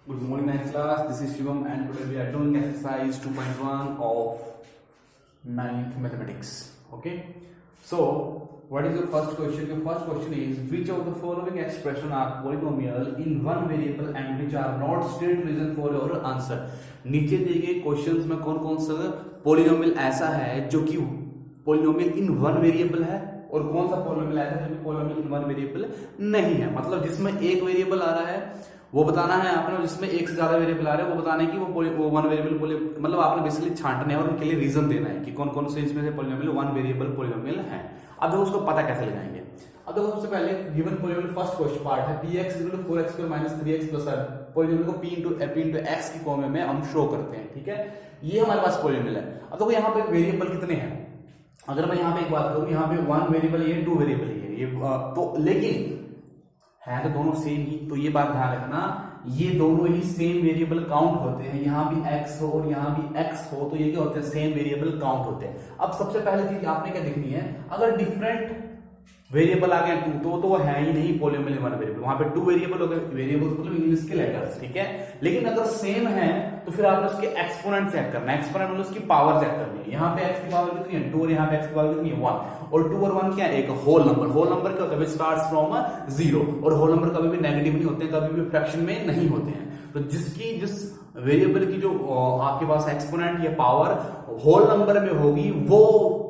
Good morning, ninth class. This is Shivam, and today we are doing exercise 2.1 of ninth mathematics. Okay. So, what is your first question? Your first question is which of the following expression are polynomial in one variable and which are not state reason for your answer? नीचे दिए गए questions में कौन कौन सा polynomial ऐसा है जो कि पोलिनोमियल इन वन वेरिएबल है और कौन सा पोलिनोमियल ऐसा है जो कि पोलिनोमियल इन वन वेरिएबल नहीं है। मतलब जिसमें एक वेरिएबल आ रहा है वो बताना है आपने, जिसमें एक से ज्यादा वेरिएबल आ रहे हैं वो बताना है कि वो वन वेरिएबल मतलब आपने बेसिकली छांटना है और उनके लिए रीजन देना है कि कौन कौन से इसमें से पोलिनोमियल वन वेरिएबल पोलिनोमियल है। अब देखो उसको पता कैसे लगाएंगे। अब देखो सबसे पहले given polynomial first question part है px = 4x² - 3x + 7। पोलिनोमियल को p * x की फॉर्म में हम शो करते हैं। ठीक है, ये हमारे पास पोलिनोमियल है। अब देखो यहाँ पे वेरिएबल कितने हैं। अगर मैं यहाँ पे एक बात करूं, यहाँ पे वन वेरिएबल ये, टू वेरिएबल ये तो लेकिन है तो दोनों सेम ही। तो ये बात ध्यान रखना, ये दोनों ही सेम वेरिएबल काउंट होते हैं। यहाँ भी x हो और यहाँ भी x हो तो ये क्या होते हैं, सेम वेरिएबल काउंट होते हैं। अब सबसे पहले चीज आपने क्या देखनी है, अगर डिफरेंट वेरिएबल आ गए टू तो वो है ही नहीं पोलिनोमियल वन वेरिएबल। वहां पे टू वेरिएबल हो गए, वेरिएबल्स मतलब इंग्लिश के लेटर्स। ठीक है, लेकिन अगर सेम है तो फिर आपने उसके एक्सपोनेंट चेक करना है। एक्सपोनेंट मतलब उसकी पावर चेक करनी है। यहाँ पे x की पावर कितनी है, 2 और यहाँ पे x की पावर कितनी है, 1। और 2 और 1 क्या है, एक होल नंबर। होल नंबर क्या होता है, स्टार्ट्स फ्रॉम 0 और होल नंबर कभी भी नेगेटिव नहीं होते हैं, कभी भी फ्रैक्शन में नहीं होते हैं। तो जिस वेरिएबल की जो आपके पास एक्सपोनेंट या पावर होल नंबर में होगी वो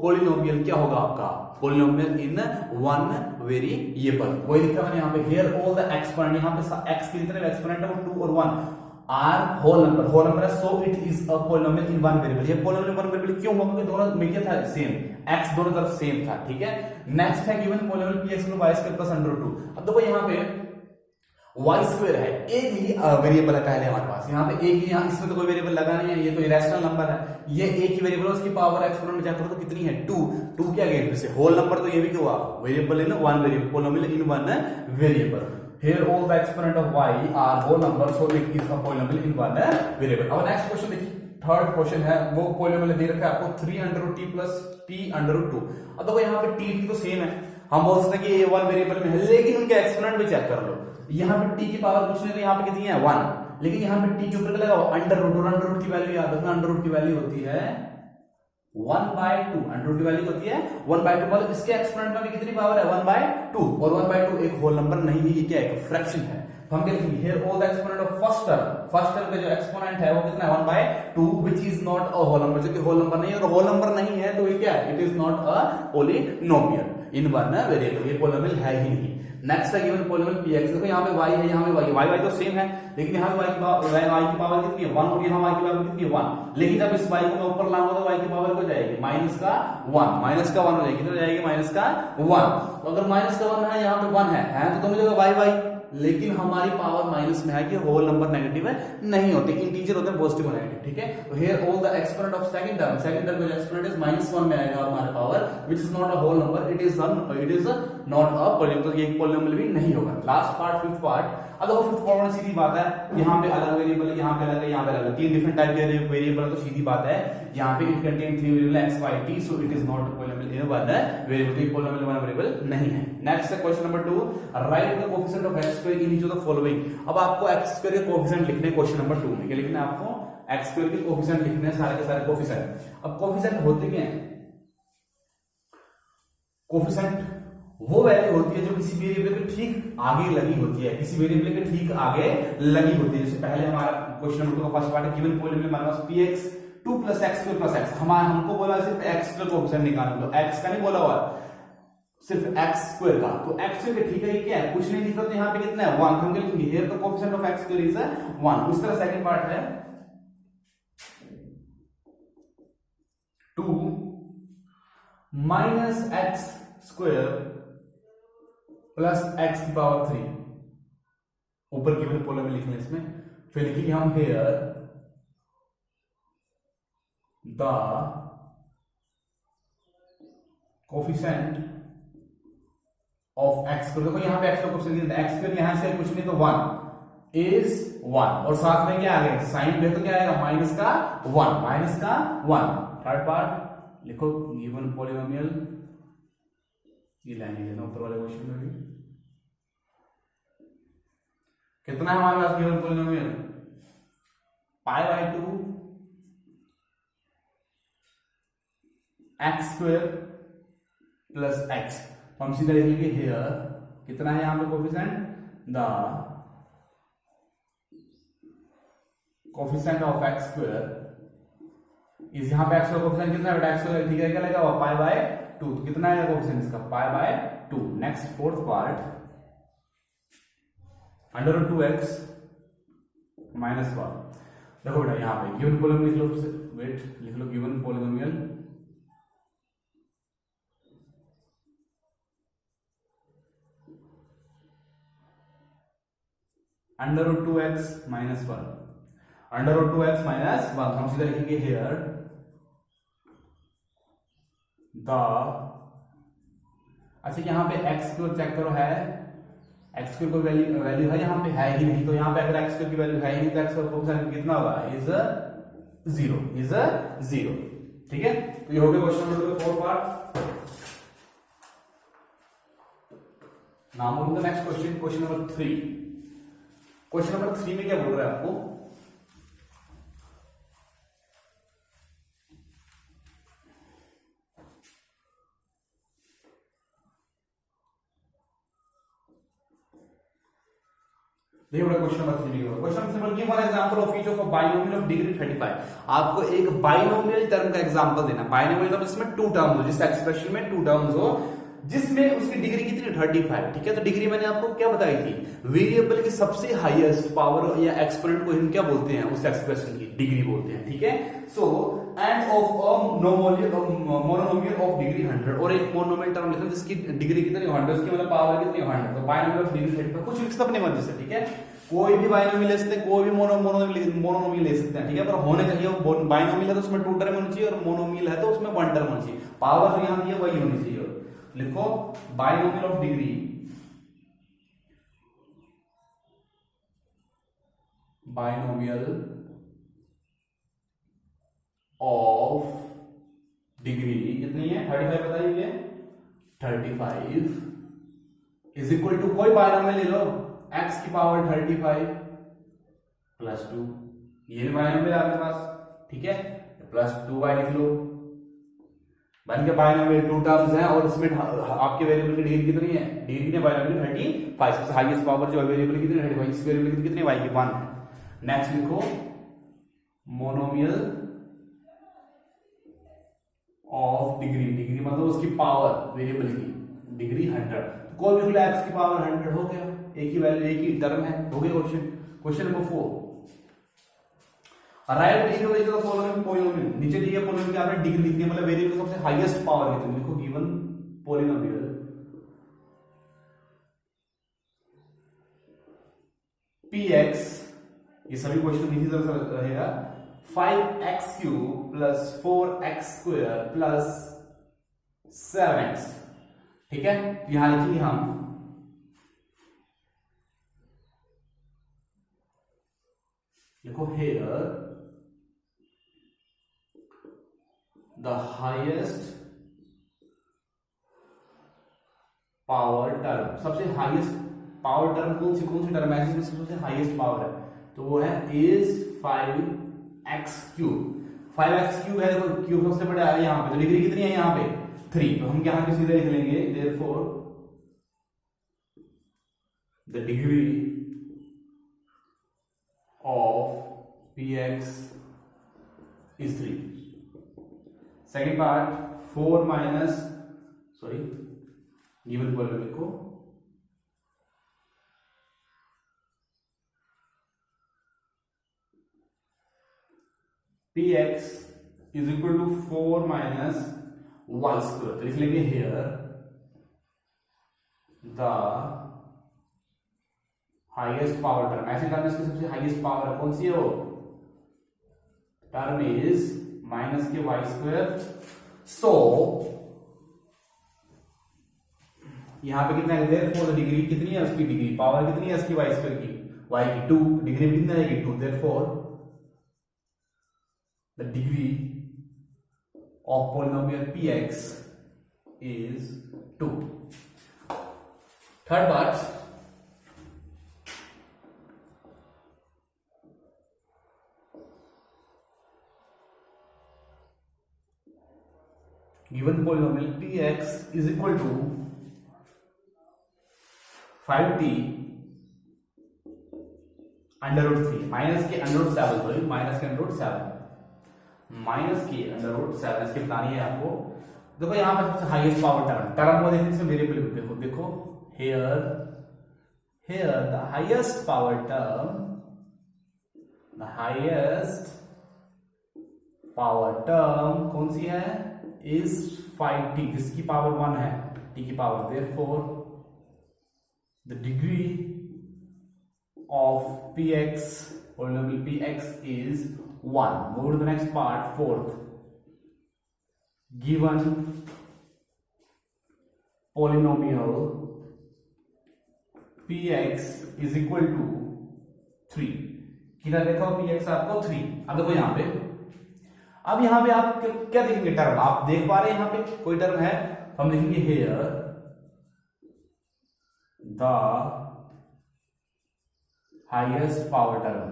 पोलिनोमियल क्या होगा, आपका पोलिनोमियल इन वन वेरिएबल। वही लिखा मैंने यहाँ पे, हियर ऑल द एक्सपोनेंट, यहाँ पे x के जितने एक्सपोनेंट है वो 2 और 1 आर होल नंबर है, so it is a polynomial in one variable. ये पोलिनोमियल वन वेरिएबल क्यों हुआ, क्योंकि दोनों में क्या था, सेम, x दोनों तरफ सेम था। ठीक है, नेक्स्ट है गिवन पोलिनोमियल px = y² + √2। अब देखो यहाँ पे y² है, एक ही वेरिएबल है पहले हमारे पास, यहाँ पे एक ही, यहाँ इसमें तो कोई वेरिएबल लगा नहीं है, ये तो इरेशनल नंबर है। ये एक ही वेरिएबल है, उसकी पावर एक्सपोनेंट में जाकर तो कितनी है, 2 क्या गया, जैसे होल नंबर तो ये भी क्या हुआ, variable in one variable, polynomial in one variable. Here all the exponent of y are whole number, so it is a polynomial in one variable. अब नेक्स्ट क्वेश्चन देखिए, थर्ड क्वेश्चन है, वो polynomial दे रखा है आपको 3√t + t√2। अब देखो यहाँ पे t तो सेम है, हम बोल सकते हैं कि ये वन वेरिएबल में है, लेकिन उनके एक्सपोनेंट भी चेक कर लो। यहाँ पे t की पावर कुछ नहीं, तो यहाँ पे कितनी है, 1। लेकिन यहाँ पे t के ऊपर लगाओ √√, की वैल्यू याद रखना, √रूट की वैल्यू होती है 1/2। अंडर की वैल्यू होती है 1/2, मतलब इसके एक्सपोनेंट में भी कितनी पावर है, 1/2। और 1/2 एक होल नंबर नहीं है, ये क्या है, फ्रैक्शन है। तो हम क्या लिखेंगे, here all the exponent of first term का जो एक्सपोनेंट है वो कितना है, 1/2, which is not a whole number, जो कि होल नंबर नहीं है। और होल नंबर नहीं है तो ये क्या है, it is not a polynomial in one variable, ये पोलिनोमियल है ही नहीं। नेक्स्ट है गिवन पोलिनोमियल px। देखो यहाँ पे y है, यहाँ पे y तो सेम है, लेकिन यहाँ पे y की पावर कितनी है, 1, और यहाँ y की पावर कितनी है, 1। लेकिन जब इस y को मैं ऊपर लाऊंगा तो y की पावर हो जाएगी -1 हो जाएगी, तो जाएगी -1। तो अगर -1 है, यहाँ पे 1 है तो दोनों जगह y, लेकिन हमारी पावर माइनस में है कि होल नंबर नेगेटिव है नहीं होते, इंटीजर होते हैं, पॉजिटिव और नेगेटिव। ठीक है, तो here all the exponent of second term का एक्सपोनेंट इज -1 में आएगा हमारे power, which is not a whole number, it is not a polynomial, तो ये पोलिनोमियल भी नहीं होगा। Last part, fifth part. अब देखो फिफ्थ पार्ट में सीधी बात है, यहाँ पे अलग वेरिएबल है, यहाँ पे अलग है, यहाँ पे अलग है, 3 डिफरेंट टाइप के वेरिएबल है, तो सीधी बात है यहाँ पे it contain 3 variable x y t, so it is not a polynomial in one variable, polynomial one variable नहीं है। नेक्स्ट है question number 2, right the coefficient of x² in each of the following. अब आपको x² के coefficient लिखने question number 2 में, क्या लिखना है आपको, x² के कोएफिशिएंट लिखने हैं, सारे के सारे कोएफिशिएंट। अब कोएफिशिएंट होते क्या हैं, कोएफिशिएंट वो वैल्यू होती है जो किसी वेरिएबल के ठीक आगे लगी होती है, किसी वेरिएबल के ठीक आगे लगी होती है। जैसे पहले हमारा क्वेश्चन नंबर 2 का फर्स्ट पार्ट है, गिवन पोलिनोमियल हमारे पास px 2 + x² + x। हमको बोला सिर्फ x² कोएफिशिएंट निकालने दो, x का नहीं बोला हुआ, सिर्फ x² का। तो x² के ठीक है, ये क्या है, कुछ नहीं लिखा, तो यहाँ पे कितना है, 1। हम क्या लिखेंगे, here the coefficient of x² is 1। उस तरह सेकंड पार्ट है 2 - x² प्लस x की पावर 3। ऊपर गिवन पोलिनोमियल लिखेंगे इसमें, फिर लिखेंगे हम here the coefficient of x²। देखो यहाँ पे x का कोएफिशिएंट x², यहां से कुछ नहीं तो 1 इज 1, और साथ में क्या आ गया, साइन में तो क्या आएगा, -1। थर्ड पार्ट लिखो, गिवन पोलिनोमियल, ये लाइन लेना ऊपर वाले क्वेश्चन में भी कितना है हमारे पास given polynomial, pi by 2 x square plus x. तो हम सीधा लिख लेंगे हियर कितना है यहां पे coefficient, the coefficient of x square इस, यहां पे एक्स का कोफिशिएंट कितना है, एक्स स्क्वायर ठीक है, क्या लगा हुआ पाई बाय 2, तो कितना है कोफिशिएंट इसका pi by 2। Next fourth part under root 2x minus 1। देखो बेटा यहां पे गिवन पॉलिनोमियल लिख लो, वेट लिख लो given polynomial under root 2x minus 1, under root 2x minus 1। हम सीधा लिखेंगे हियर द, अच्छा यहां पे x को चेक करो है, x की कोई वैल्यू है यहाँ पे, है ही नहीं, तो यहाँ पे अगर x की वैल्यू है ही नहीं तो x का कोफिशिएंट कितना होगा, इज 0, ठीक है। तो ये हो गया question number 4 part. Now move to the next question, question number 3। Question number 3 में क्या बोल रहा है आपको, देखिए बड़ा क्वेश्चन नंबर 3 में, question number give one example of each of a binomial of degree 35। आपको एक बाइनोमियल टर्म का एग्जांपल देना, बाइनोमियल टर्म जिसमें टू टर्म्स हो, जिस एक्सप्रेशन में टू टर्म्स हो जिसमें उसकी डिग्री कितनी 35, ठीक है। तो डिग्री मैंने आपको क्या बताई थी, वेरिएबल की सबसे हाईएस्ट पावर या एक्सपोनेंट को हम क्या बोलते हैं, उस एक्सप्रेशन की डिग्री बोलते हैं, ठीक है। So end of a monomial of degree 100, और एक मोनोमियल टर्म लिखा जिसकी डिग्री कितनी 100, उसकी मतलब पावर कितनी 100। तो बाइनोमियल ऑफ डिग्री 35 कुछ लिख सकते अपने मर्जी से, ठीक है। कोई भी बाइनोमियल ले सकते हैं, कोई भी मोनोमियल ले सकते हैं, ठीक है। पर होने चाहिए बाइनोमियल है तो उसमें टू टर्म होनी चाहिए, और मोनोमियल है तो उसमें वन टर्म होनी चाहिए, पावर जो यहां दी है वही होनी चाहिए। लिखो binomial of degree, binomial of degree कितनी है 35 बताइए, 35 इज इक्वल टू, कोई बाइनोमियल ले लो, x की पावर 35 प्लस 2, ये भी बाइनोमियल आपके पास, ठीक है, प्लस 2y लिख लो, बन के बाइनोमियल टू टर्म्स हैं और इसमें आपके वेरिएबल की डिग्री कितनी है, डिग्री ने बाइनोमियल 35, सबसे हाईएस्ट पावर जो वेरिएबल कितनी है 35, इस वेरिएबल की कितनी y की 1 है। नेक्स्ट लिखो मोनोमियल ऑफ डिग्री, डिग्री मतलब उसकी पावर वेरिएबल की डिग्री 100, कोई भी x की पावर 100 हो गया, एक ही वैल्यू एक ही टर्म है, हो गया question. Question number 4, arrive in the following polynomial, नीचे दिए पॉलिनोमियल की आपने डिग्री लिखनी है, मतलब वेरिएबल की सबसे हाईएस्ट पावर कितनी, लिखो गिवन पॉलिनोमियल px, ये सभी क्वेश्चन इसी तरह से रहेगा, 5x³ plus 4x² plus 7x, ठीक है। यहां लिखिए हम लिखो here the highest power term, सबसे हाईएस्ट पावर टर्म कौन सी टर्म है जिसमें सबसे हाईएस्ट पावर है, तो वो है इज 5x³, 5x³ है, देखो क्यूब सबसे बड़ा है यहां पे, तो डिग्री कितनी है यहां पे 3, तो हम यहां पे सीधे लिख लेंगे therefore the degree of px is 3। Second part 4 minus given polynomial लिखो px is equal to 4 minus y square, तो लिख लेंगे here the highest power term, ऐसे टर्म इसकी सबसे हाईएस्ट पावर है, कौन सी है वो टर्म इज माइनस के वाई स्क्वायर। सो यहां पे कितना है, देयरफॉर डिग्री कितनी है उसकी, डिग्री पावर कितनी है उसकी वाई स्क्वायर की, वाई की 2, डिग्री कितनी रहेगी 2, therefore the degree of polynomial px is 2। Third part, given polynomial px is equal to 5t under root 3 minus के अंडर रूट 7, सॉरी माइनस के अंडर रूट 7, माइनस के अंडर रूट 7 इसकी बतानी है आपको। देखो यहां पे सबसे हाईएस्ट पावर टर्म को देखते हैं, इसमें वेरिएबल देखो देखो here the highest power term, the highest power term कौन सी है, इज 5t जिसकी पावर 1 है, t की power, therefore the degree of px polynomial px is 1. Move to the next part, fourth. Given polynomial px is equal to 3. कितना देखो px आपको 3। अब देखो यहां पे, अब यहां पे आप क्या देखेंगे, टर्म आप देख पा रहे हैं, यहां पे कोई टर्म है, हम लिखेंगे here the highest power term.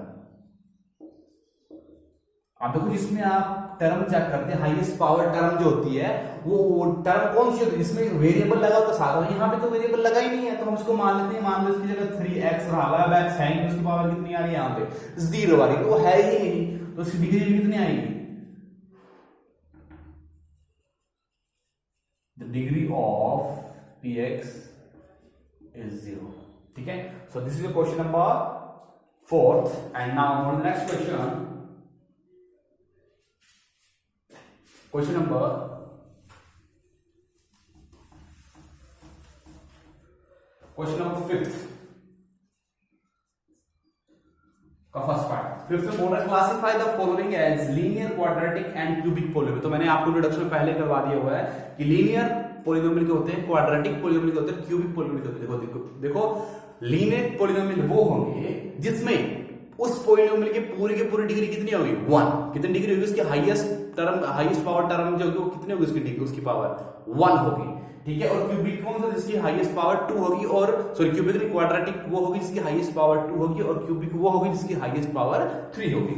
अब देखो जिसमें आप टर्म चेक करते हैं, हाईएस्ट पावर टर्म जो होती है वो टर्म कौन सी होती है, इसमें वेरिएबल लगा होता साथ में, यहाँ पे तो वेरिएबल लगा ही नहीं है, तो हम इसको मान लेते हैं, मान लो इसकी जगह 3x रहा है, x है, उसकी पावर कितनी आ रही है, यहाँ पे 0 आ रही है, तो वो है ही नहीं, तो उसकी डिग्री कितनी आएगी, the degree of px is 0। ठीक है, so this is question number 4th, and now on the next question, question number 5th का फर्स्ट पार्ट। 5th में बोल रहा है classify the following as linear, quadratic and cubic polynomial. तो मैंने आपको इंट्रोडक्शन में पहले करवा दिया हुआ है कि लीनियर पॉलिनोमियल के होते हैं, क्वाड्रेटिक पॉलिनोमियल के होते हैं, क्यूबिक पॉलिनोमियल के होते हैं। देखो देखो लीनियर पॉलिनोमियल वो होंगे जिसमें उस पॉलिनोमियल की पूरी डिग्री कितनी होगी, 1। कितनी डिग्री होगी उसकी, हाईएस्ट पावर टर्म जो होगी वो कितनी होगी उसकी डिग्री, उसकी पावर 1 होगी। ठीक है, और क्यूबिक कौन सा, जिसकी हाईएस्ट पावर 2 होगी, और सॉरी क्यूबिक नहीं, क्वाड्रेटिक वो होगी जिसकी हाईएस्ट पावर 2 होगी, और क्यूबिक वो होगी जिसकी हाईएस्ट पावर 3 होगी।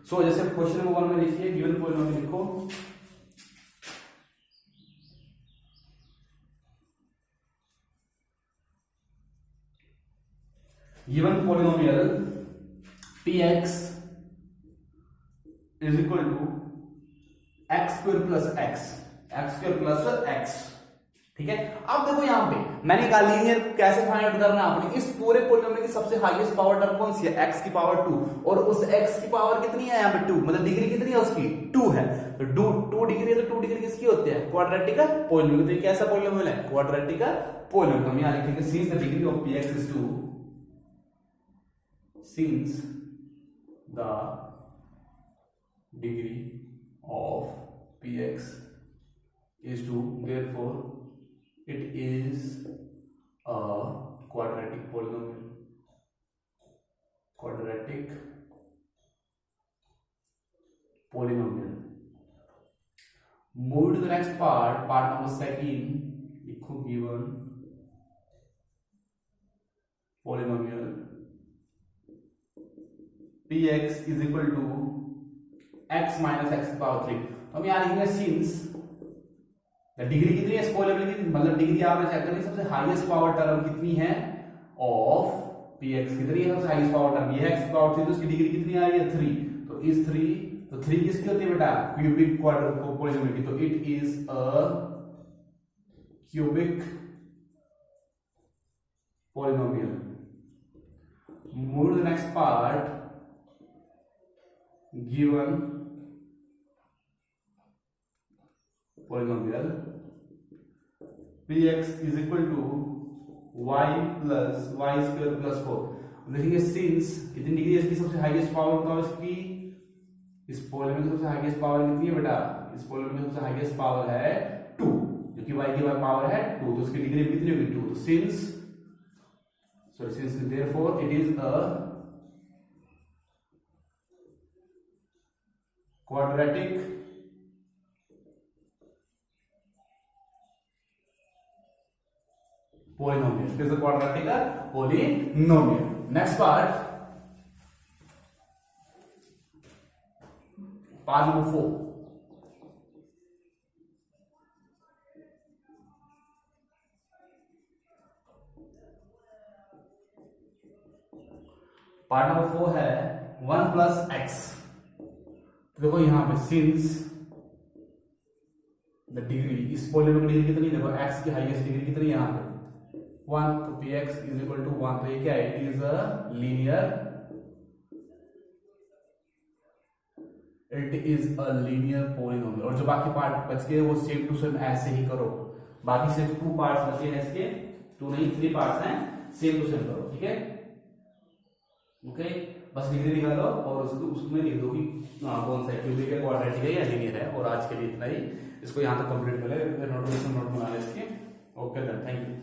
सो जैसे क्वेश्चन नंबर 1 में देखिए, गिवन पॉलिनोमियल लिखो, given polynomial px is equal to x square plus x। ठीक है, अब देखो यहां पे मैंने कहा लीनियर कैसे फाइंड आउट करना है आपने, इस पूरे पॉलिनोमियल की सबसे हाईएस्ट पावर टर्म कौन सी है, x की पावर 2, और उस x की पावर कितनी है यहाँ पे 2, मतलब डिग्री कितनी है उसकी 2 है, तो 2 डिग्री है, तो 2 डिग्री किसकी होती है, क्वाड्रेटिक पॉलिनोमियल। तो ये कैसा पॉलिनोमियल है, क्वाड्रेटिक पॉलिनोमियल। हम यहां लिखेंगे since the degree of px is 2, since the degree of px is 2, therefore it is a quadratic polynomial, quadratic polynomial। Move to the next part, part number 2, लिखो given polynomial px is equal to x minus x power 3। तो हम यहां लिखेंगे since the degree कितनी है इस polynomial की, मतलब डिग्री आपने चेक करनी, सबसे हाईएस्ट पावर टर्म कितनी है ऑफ px, कितनी है सबसे हाईएस्ट पावर टर्म, ये x पावर 3, तो उसकी डिग्री कितनी आ रही है 3, तो इस 3, तो 3 किसकी होती है बेटा, क्यूबिक पॉलिनोमियल की, तो it is a cubic polynomial. Move to the next part, given polynomial px is equal to y plus y square plus 4। देखिए सिंस कितनी डिग्री है इसकी, सबसे हाईएस्ट पावर बताओ इसकी, इस पॉलिनोमियल की सबसे हाईएस्ट पावर कितनी है बेटा, इस पॉलिनोमियल की सबसे हाईएस्ट पावर है 2, जो कि y की पावर है 2, तो उसकी डिग्री कितनी होगी 2, तो since therefore it is a quadratic polynomial, it is a quadratic polynomial। next part number 4, part number 4 है 1 प्लस एक्स। देखो यहाँ पे सिंस द डिग्री, इस पॉलीनोमियल की डिग्री कितनी, देखो x की हाईएस्ट डिग्री कितनी है यहाँ पे 1, तो px इज इक्वल टू 1, तो ये क्या है, it is a linear polynomial. और जो बाकी पार्ट बच गए वो सेम टू सेम ऐसे ही करो, बाकी सिर्फ 2 पार्ट्स बचे हैं इसके, 2 नहीं 3 पार्ट्स हैं, सेम टू सेम करो, ठीक है। ओके, बस डिग्री निकालो और उसमें लिख दो कि कौन सा क्यूबिक है, क्वाड्रेटिक है या लीनियर है। और आज के लिए इतना ही, इसको यहाँ तक कंप्लीट कर ले, नोटिफिकेशन नोट बना ले इसके। Okay, thank you.